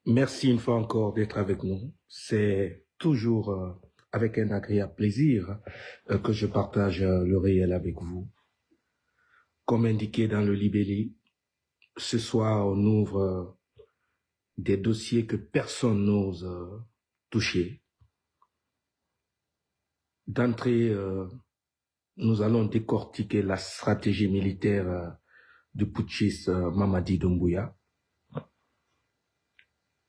Merci une fois encore d'être avec nous. C'est toujours avec un agréable plaisir que je partage le réel avec vous. Comme indiqué dans le libellé, ce soir on ouvre des dossiers que personne n'ose toucher. D'entrée, nous allons décortiquer la stratégie militaire du putschiste Mamadi Doumbouya,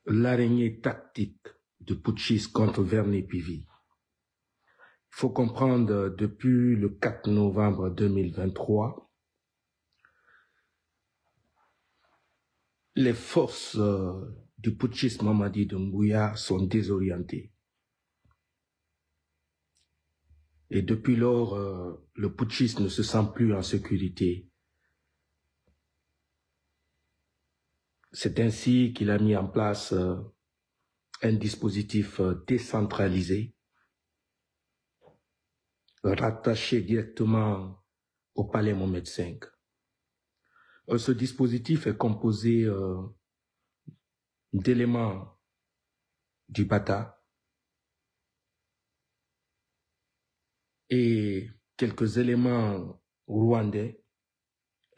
l'araignée tactique du putschiste contre Vernet Pivi. Il faut comprendre, depuis le 4 novembre 2023, les forces du putschiste Mamadi Doumbouya sont désorientées. Et depuis lors, le putschiste ne se sent plus en sécurité. C'est ainsi qu'il a mis en place un dispositif décentralisé, rattaché directement au palais Mohamed V. Ce dispositif est composé d'éléments du Bata et quelques éléments rwandais,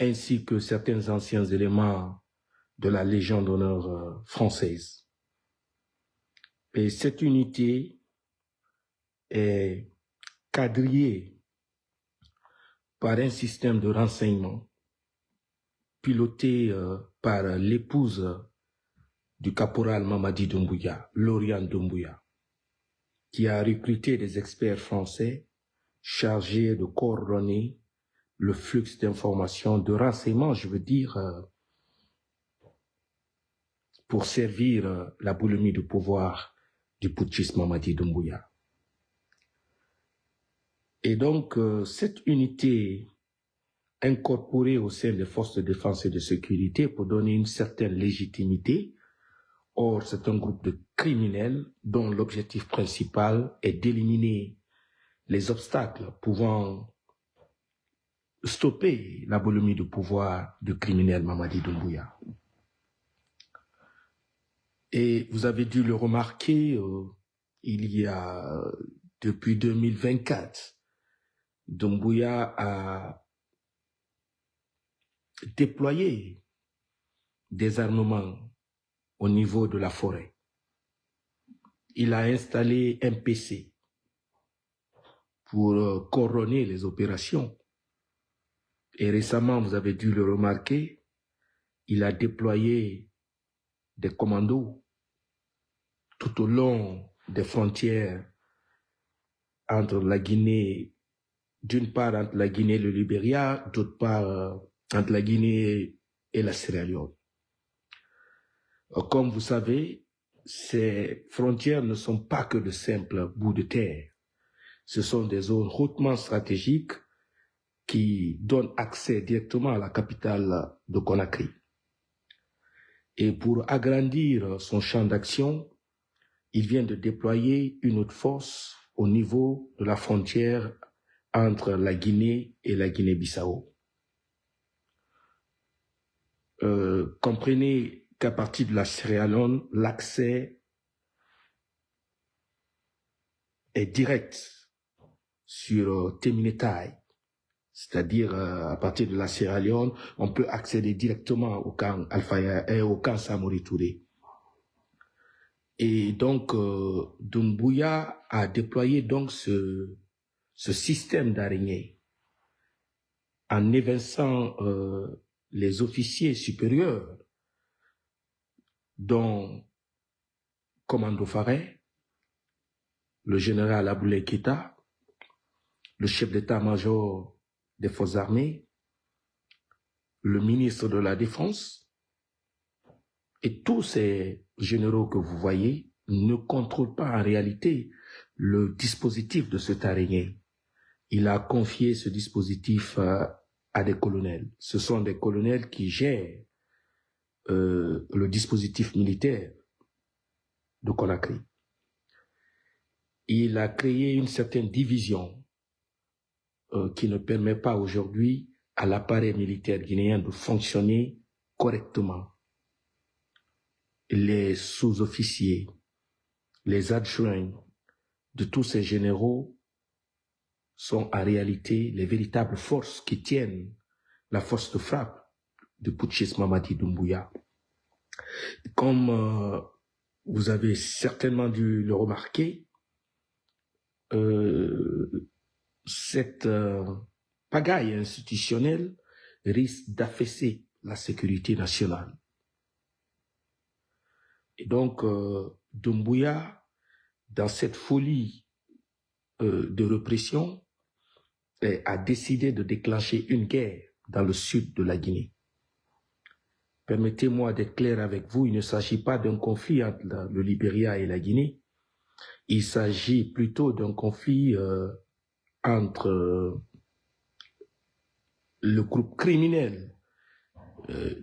ainsi que certains anciens éléments de la Légion d'honneur française. Et cette unité est quadrillée par un système de renseignement piloté par l'épouse du caporal Mamadi Doumbouya, Lauriane Doumbouya, qui a recruté des experts français chargés de coordonner le flux d'informations, de renseignements, je veux dire, pour servir la boulimie du pouvoir du putschiste Mamadi Doumbouya. Et donc, cette unité incorporée au sein des forces de défense et de sécurité pour donner une certaine légitimité. Or, c'est un groupe de criminels dont l'objectif principal est d'éliminer les obstacles pouvant stopper la boulimie du pouvoir du criminel Mamadi Doumbouya. Et vous avez dû le remarquer, il y a, depuis 2024, Doumbouya a déployé des armements au niveau de la forêt. Il a installé un PC pour coordonner les opérations. Et récemment, vous avez dû le remarquer, il a déployé des commandos tout au long des frontières entre la Guinée, d'une part entre la Guinée et le Libéria, d'autre part entre la Guinée et la Sierra Leone. Comme vous savez, ces frontières ne sont pas que de simples bouts de terre. Ce sont des zones hautement stratégiques qui donnent accès directement à la capitale de Conakry. Et pour agrandir son champ d'action, il vient de déployer une autre force au niveau de la frontière entre la Guinée et la Guinée-Bissau. Comprenez qu'à partir de la Sierra Leone, l'accès est direct sur Teminetaï, c'est-à-dire à partir de la Sierra Leone, on peut accéder directement au camp Alfaya et au camp Samori Touré. Et donc, Doumbouya a déployé donc ce système d'araignée en évinçant les officiers supérieurs, dont Commando Faré, le général Aboulay Keïta, le chef d'état-major des forces armées, le ministre de la Défense, et tous ces généraux que vous voyez ne contrôlent pas en réalité le dispositif de cette araignée. Il a confié ce dispositif à des colonels. Ce sont des colonels qui gèrent le dispositif militaire de Conakry. Il a créé une certaine division qui ne permet pas aujourd'hui à l'appareil militaire guinéen de fonctionner correctement. les sous-officiers, les adjoints de tous ces généraux sont en réalité les véritables forces qui tiennent la force de frappe du putschiste Mamadi Doumbouya. Comme vous avez certainement dû le remarquer, cette pagaille institutionnelle risque d'affaisser la sécurité nationale. Et donc, Doumbouya, dans cette folie de répression, a décidé de déclencher une guerre dans le sud de la Guinée. Permettez-moi d'être clair avec vous, il ne s'agit pas d'un conflit entre le Libéria et la Guinée. Il s'agit plutôt d'un conflit entre le groupe criminel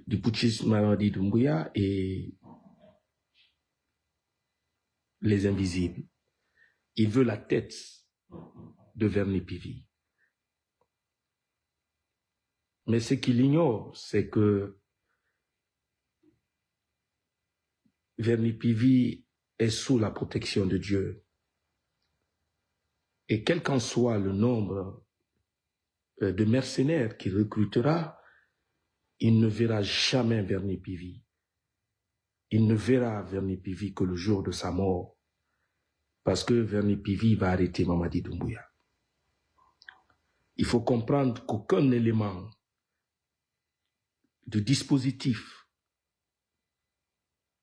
du putschiste Mamadi Doumbouya et les invisibles. Il veut la tête de Verny Pivy. Mais ce qu'il ignore, c'est que Verny Pivy est sous la protection de Dieu. Et quel qu'en soit le nombre de mercenaires qu'il recrutera, il ne verra jamais Verny Pivy. Il ne verra Verny Pivy que le jour de sa mort, parce que Verny Pivy va arrêter Mamadi Doumbouya. Il faut comprendre qu'aucun élément de dispositif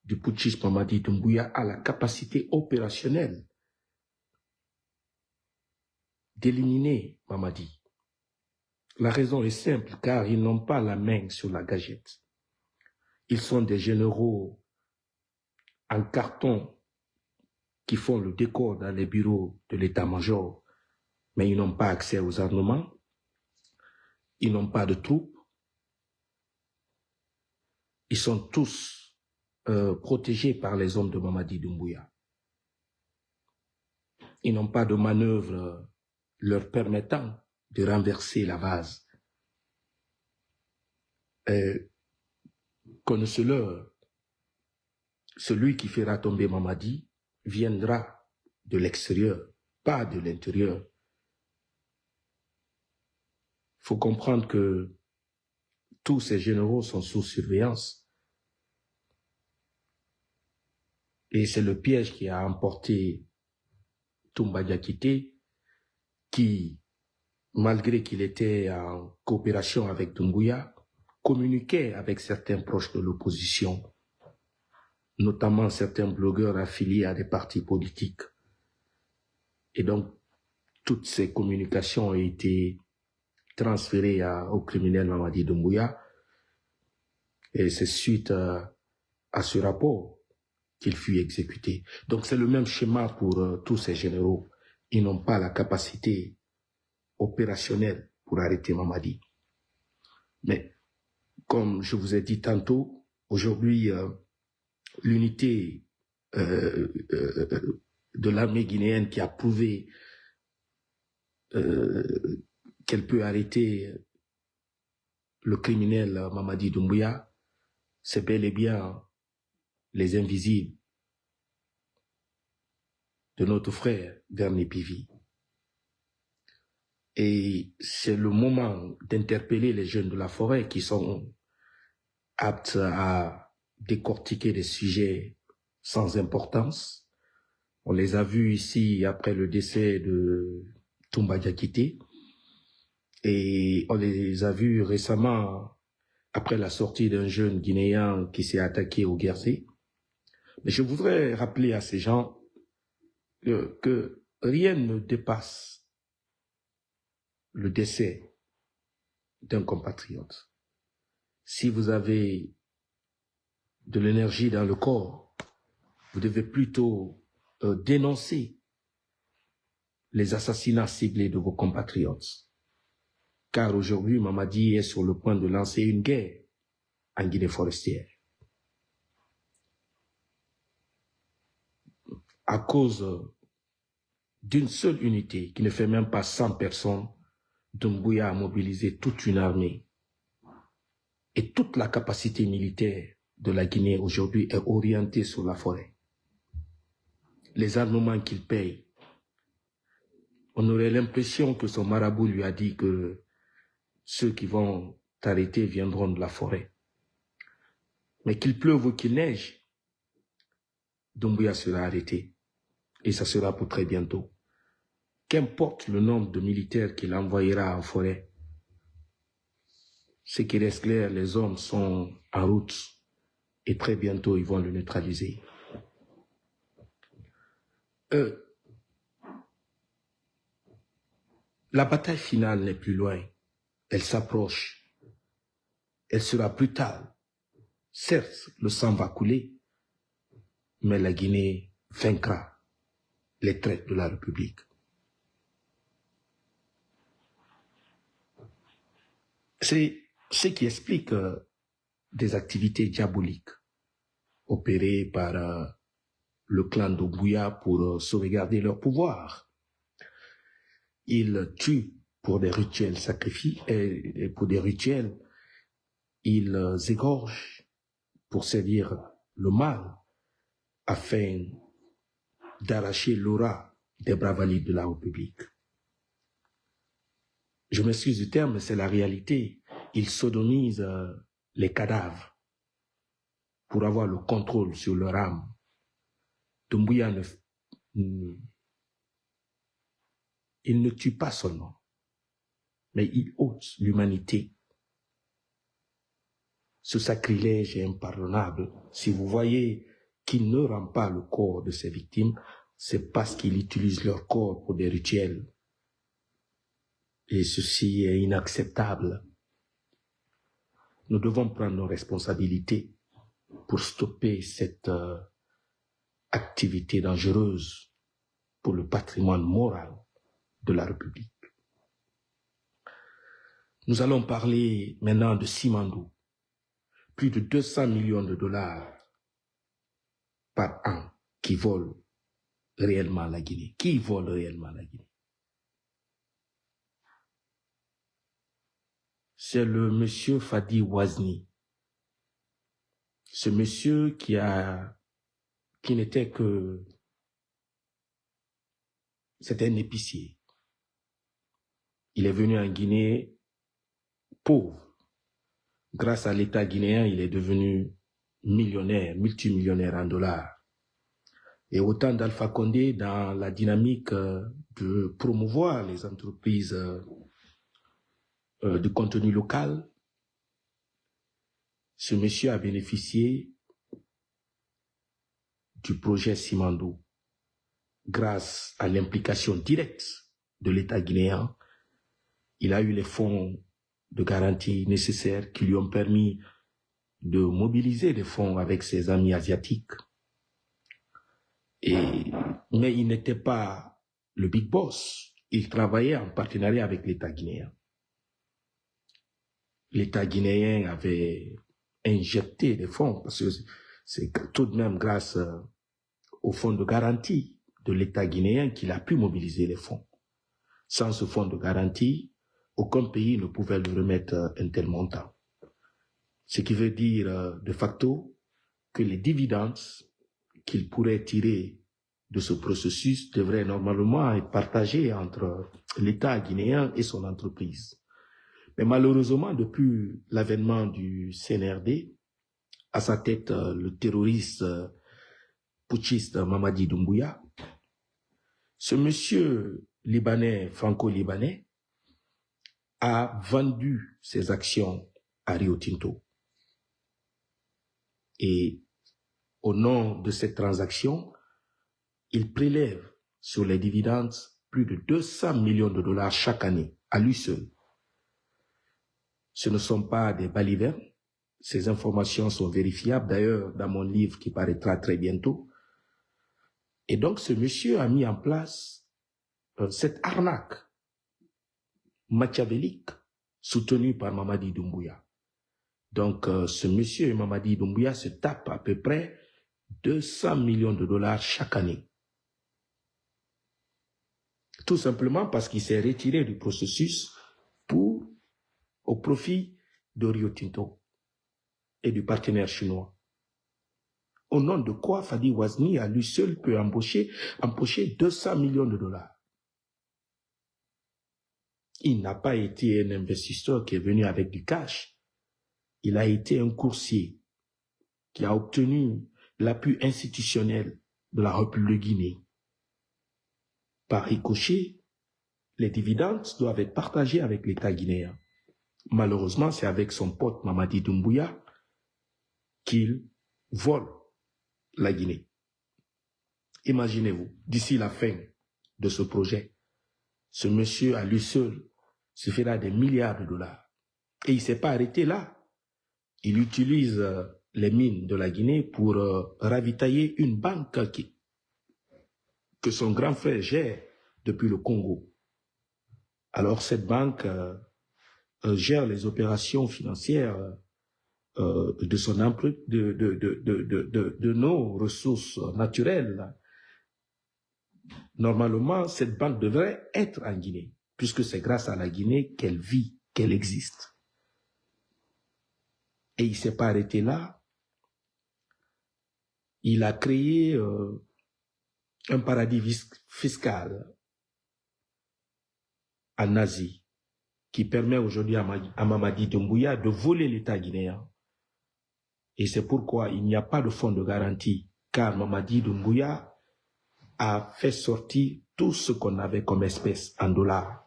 du putschiste Mamadi Doumbouya a la capacité opérationnelle d'éliminer Mamadi. La raison est simple, car ils n'ont pas la main sur la gâchette. Ils sont des généraux en carton qui font le décor dans les bureaux de l'état-major, mais ils n'ont pas accès aux armements, ils n'ont pas de troupes, ils sont tous protégés par les hommes de Mamadi Doumbouya. Ils n'ont pas de manœuvre leur permettant de renverser la vase. Connaissez-le, celui qui fera tomber Mamadi viendra de l'extérieur, pas de l'intérieur. Il faut comprendre que tous ces généraux sont sous surveillance. Et c'est le piège qui a emporté Toumba Diakité, qui, malgré qu'il était en coopération avec Doumbouya, communiquait avec certains proches de l'opposition, notamment certains blogueurs affiliés à des partis politiques. Et donc, toutes ces communications ont été transférées au criminel Mamadi Doumbouya. Et c'est suite à ce rapport qu'il fut exécuté. Donc c'est le même schéma pour tous ces généraux. Ils n'ont pas la capacité opérationnelle pour arrêter Mamadi. Mais comme je vous ai dit tantôt, aujourd'hui, l'unité de l'armée guinéenne qui a prouvé qu'elle peut arrêter le criminel Mamadi Doumbouya, c'est bel et bien les invisibles de notre frère Verny Pivy. Et c'est le moment d'interpeller les jeunes de la forêt qui sont aptes à décortiquer des sujets sans importance. On les a vus ici après le décès de Toumba Diakité et on les a vus récemment après la sortie d'un jeune Guinéen qui s'est attaqué au Guernsey. Mais je voudrais rappeler à ces gens que rien ne dépasse le décès d'un compatriote. Si vous avez de l'énergie dans le corps, vous devez plutôt dénoncer les assassinats ciblés de vos compatriotes. Car aujourd'hui, Mamadi est sur le point de lancer une guerre en Guinée forestière. À cause d'une seule unité qui ne fait même pas 100 personnes, Doumbouya a mobilisé toute une armée et toute la capacité militaire de la Guinée aujourd'hui est orienté sur la forêt. Les armements qu'il paye, on aurait l'impression que son marabout lui a dit que ceux qui vont t'arrêter viendront de la forêt. Mais qu'il pleuve ou qu'il neige, Doumbouya sera arrêté. Et ça sera pour très bientôt. Qu'importe le nombre de militaires qu'il envoyera en forêt, ce qui reste clair, les hommes sont en route et très bientôt ils vont le neutraliser. La bataille finale n'est plus loin. Elle s'approche. Elle sera plus tard. Certes, le sang va couler, mais la Guinée vaincra les traîtres de la République. C'est ce qui explique des activités diaboliques opérées par le clan d'Ombouya pour sauvegarder leur pouvoir. Ils tuent pour des rituels sacrifiés et pour des rituels, ils égorgent pour servir le mal afin d'arracher l'aura des bras valides de la République. Je m'excuse du terme, mais c'est la réalité. Ils sodomisent les cadavres pour avoir le contrôle sur leur âme. Doumbouya il ne tue pas seulement, mais il ôte l'humanité. Ce sacrilège est impardonnable. Si vous voyez qu'il ne rend pas le corps de ses victimes, c'est parce qu'il utilise leur corps pour des rituels. Et ceci est inacceptable. Nous devons prendre nos responsabilités pour stopper cette activité dangereuse pour le patrimoine moral de la République. Nous allons parler maintenant de Simandou. Plus de 200 millions de dollars par an qui volent réellement la Guinée. Qui vole réellement la Guinée? C'est le monsieur Fadi Wazni. Ce monsieur qui n'était que... C'était un épicier. Il est venu en Guinée pauvre. Grâce à l'État guinéen, il est devenu millionnaire, multimillionnaire en dollars. Et autant d'Alpha Condé dans la dynamique de promouvoir les entreprises de contenu local, ce monsieur a bénéficié du projet Simandou grâce à l'implication directe de l'État guinéen. Il a eu les fonds de garantie nécessaires qui lui ont permis de mobiliser des fonds avec ses amis asiatiques. Mais il n'était pas le big boss. Il travaillait en partenariat avec l'État guinéen. L'État guinéen avait injecté des fonds parce que c'est tout de même grâce au fonds de garantie de l'État guinéen qu'il a pu mobiliser les fonds. Sans ce fonds de garantie, aucun pays ne pouvait lui remettre un tel montant. Ce qui veut dire de facto que les dividendes qu'il pourrait tirer de ce processus devraient normalement être partagés entre l'État guinéen et son entreprise. Mais malheureusement, depuis l'avènement du CNRD, à sa tête le terroriste putschiste Mamadi Doumbouya, ce monsieur libanais, franco-libanais, a vendu ses actions à Rio Tinto. Et au nom de cette transaction, il prélève sur les dividendes plus de 200 millions de dollars chaque année, à lui seul. Ce ne sont pas des balivernes. Ces informations sont vérifiables, d'ailleurs, dans mon livre qui paraîtra très bientôt. Et donc, ce monsieur a mis en place cette arnaque machiavélique soutenue par Mamadi Doumbouya. Donc, ce monsieur Mamadi Doumbouya se tape à peu près 200 millions de dollars chaque année. Tout simplement parce qu'il s'est retiré du processus au profit de Rio Tinto et du partenaire chinois. Au nom de quoi Fadi Wazni, à lui seul, peut empocher 200 millions de dollars. Il n'a pas été un investisseur qui est venu avec du cash. Il a été un coursier qui a obtenu l'appui institutionnel de la République de Guinée. Par ricochet, les dividendes doivent être partagés avec l'État guinéen. Malheureusement, c'est avec son pote Mamadi Doumbouya qu'il vole la Guinée. Imaginez-vous, d'ici la fin de ce projet, ce monsieur à lui seul se fera des milliards de dollars. Et il ne s'est pas arrêté là. Il utilise les mines de la Guinée pour ravitailler une banque que son grand frère gère depuis le Congo. Alors cette banque gère les opérations financières de son emprunt, de nos ressources naturelles. Normalement, cette banque devrait être en Guinée, puisque c'est grâce à la Guinée qu'elle vit, qu'elle existe. Et il ne s'est pas arrêté là. Il a créé un paradis fiscal en Asie qui permet aujourd'hui à Mamadi Doumbouya de voler l'État guinéen. Et c'est pourquoi il n'y a pas de fonds de garantie, car Mamadi Doumbouya a fait sortir tout ce qu'on avait comme espèce en dollars.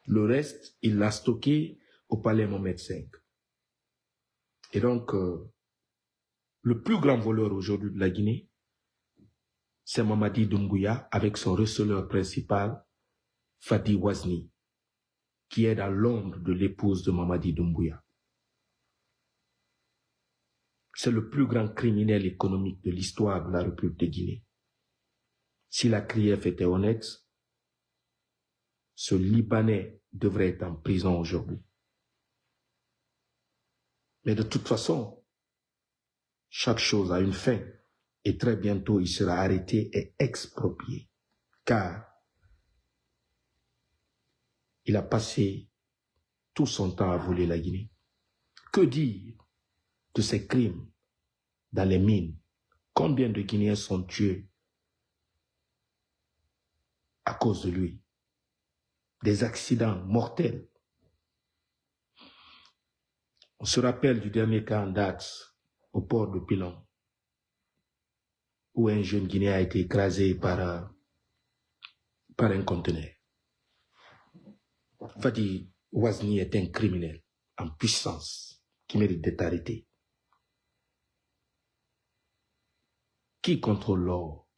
Le reste, il l'a stocké au palais Mohamed V. Et donc, le plus grand voleur aujourd'hui de la Guinée, c'est Mamadi Doumbouya avec son receleur principal, Fadi Wazni, qui est dans l'ombre de l'épouse de Mamadi Doumbouya. C'est le plus grand criminel économique de l'histoire de la République de Guinée. Si la CRIEF était honnête, ce Libanais devrait être en prison aujourd'hui. Mais de toute façon, chaque chose a une fin et très bientôt il sera arrêté et exproprié, car il a passé tout son temps à voler la Guinée. Que dire de ces crimes dans les mines? Combien de Guinéens sont tués à cause de lui? Des accidents mortels. On se rappelle du dernier cas en date au port de Pilon, où un jeune Guinéen a été écrasé par un conteneur. Fadi Wazni est un criminel en puissance qui mérite d'être arrêté. Qui contrôle l'or?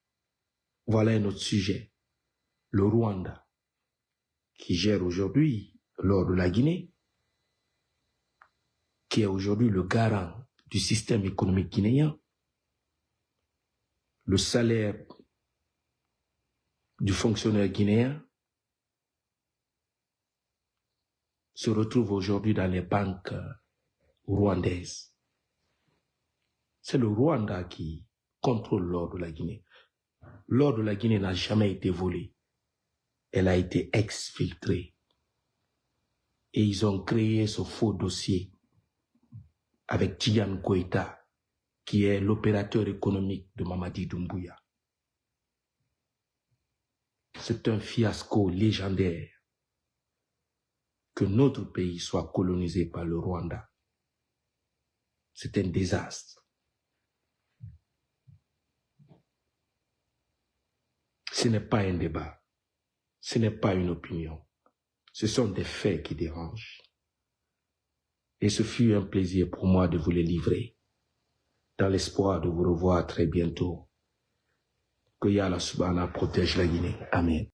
Voilà un autre sujet. Le Rwanda, qui gère aujourd'hui l'or de la Guinée, qui est aujourd'hui le garant du système économique guinéen. Le salaire du fonctionnaire guinéen se retrouve aujourd'hui dans les banques rwandaises. C'est le Rwanda qui contrôle l'or de la Guinée. L'or de la Guinée n'a jamais été volé. Elle a été exfiltrée. Et ils ont créé ce faux dossier avec Tidiane Goïta, qui est l'opérateur économique de Mamadi Doumbouya. C'est un fiasco légendaire que notre pays soit colonisé par le Rwanda. C'est un désastre. Ce n'est pas un débat, ce n'est pas une opinion, ce sont des faits qui dérangent. Et ce fut un plaisir pour moi de vous les livrer, dans l'espoir de vous revoir très bientôt. Que Yallah Subhanahu protège la Guinée. Amen.